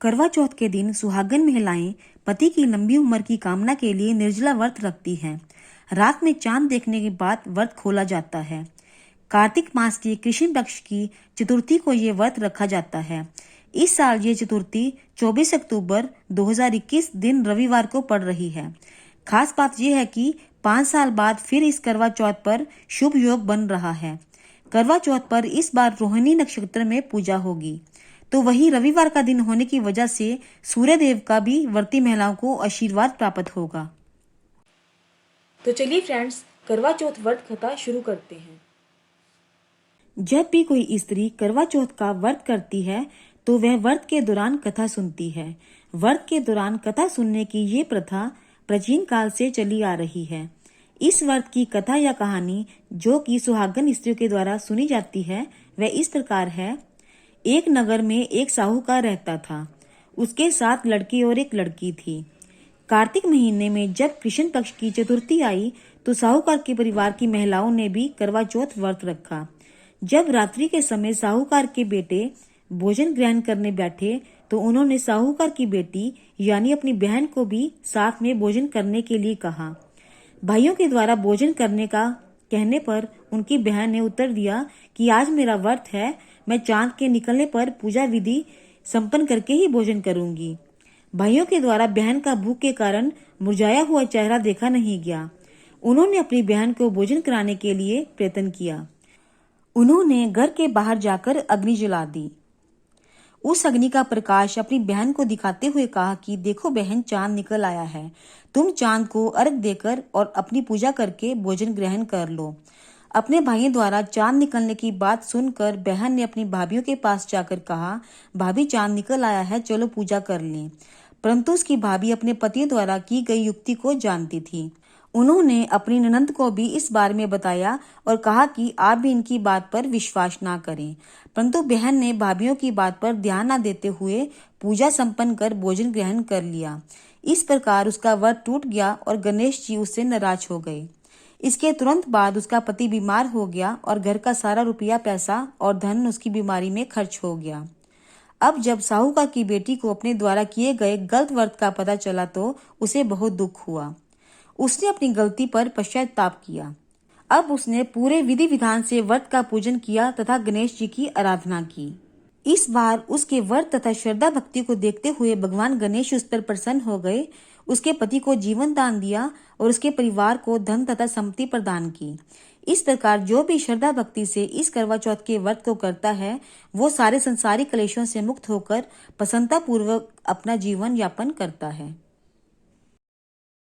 करवा चौथ के दिन सुहागन महिलाएं पति की लंबी उम्र की कामना के लिए निर्जला व्रत रखती हैं। रात में चांद देखने के बाद व्रत खोला जाता है। कार्तिक मास के कृष्ण पक्ष की चतुर्थी को ये व्रत रखा जाता है। इस साल ये चतुर्थी 24 अक्टूबर 2021 दिन रविवार को पड़ रही है। खास बात यह है कि 5 साल बाद फिर इस करवा चौथ पर शुभ योग बन रहा है। करवा चौथ पर इस बार रोहिणी नक्षत्र में पूजा होगी, तो वही रविवार का दिन होने की वजह से सूर्य देव का भी व्रती महिलाओं को आशीर्वाद प्राप्त होगा। तो चलिए फ्रेंड्स, करवा चौथ व्रत कथा शुरू करते हैं। जब भी कोई स्त्री करवा चौथ का व्रत करती है तो वह व्रत के दौरान कथा सुनती है। व्रत के दौरान कथा सुनने की ये प्रथा प्राचीन काल से चली आ रही है। इस व्रत की कथा या कहानी जो कि सुहागन स्त्रियों के द्वारा सुनी जाती है वह इस प्रकार है। एक नगर में एक साहूकार रहता था। उसके 7 लड़के और एक लड़की थी। कार्तिक महीने में जब कृष्ण पक्ष की चतुर्थी आई तो साहूकार के परिवार की महिलाओं ने भी करवा चौथ व्रत रखा। जब रात्रि के समय साहूकार के बेटे भोजन ग्रहण करने बैठे तो उन्होंने साहूकार की बेटी यानी अपनी बहन को भी साथ में भोजन करने के लिए कहा। भाइयों के द्वारा भोजन करने का कहने पर उनकी बहन ने उत्तर दिया कि आज मेरा व्रत है, मैं चांद के निकलने पर पूजा विधि संपन्न करके ही भोजन करूंगी। भाइयों के द्वारा बहन का भूख के कारण मुरझाया हुआ चेहरा देखा नहीं गया। उन्होंने अपनी बहन को भोजन कराने के लिए प्रयत्न किया। उन्होंने घर के बाहर जाकर अग्नि जला दी। उस अग्नि का प्रकाश अपनी बहन को दिखाते हुए कहा कि देखो बहन, चांद निकल आया है। तुम चांद को अर्घ देकर और अपनी पूजा करके भोजन ग्रहण कर लो। अपने भाइयों द्वारा चांद निकलने की बात सुनकर बहन ने अपनी भाभीियों के पास जाकर कहा, भाभी चांद निकल आया है, चलो पूजा कर लें। परंतु उसकी भाभी अपने पति द्वारा की गई युक्ति को जानती थी। उन्होंने अपनी ननंद को भी इस बारे में बताया और कहा कि आप भी इनकी बात पर विश्वास ना करें। परंतु बहन ने भाभीियों की बात पर ध्यान न देते हुए पूजा संपन्न कर भोजन ग्रहण कर लिया। इस प्रकार उसका व्रत टूट गया और गणेश जी उससे नाराज हो गए। इसके तुरंत बाद उसका पति बीमार हो गया और घर का सारा रुपया पैसा और धन उसकी बीमारी में खर्च हो गया। अब जब साहूकार की बेटी को अपने द्वारा किए गए गलत व्रत का पता चला तो उसे बहुत दुख हुआ। उसने अपनी गलती पर पश्चाताप किया। अब उसने पूरे विधि विधान से व्रत का पूजन किया तथा गणेश जी की आराधना की। इस बार उसके व्रत तथा श्रद्धा भक्ति को देखते हुए भगवान गणेश उस पर प्रसन्न हो गए। उसके पति को जीवन दान दिया और उसके परिवार को धन तथा संपत्ति प्रदान की। इस प्रकार जो भी श्रद्धा भक्ति से इस करवा चौथ के व्रत को करता है वो सारे संसारिक क्लेशों से मुक्त होकर प्रसन्नता पूर्वक अपना जीवन यापन करता है।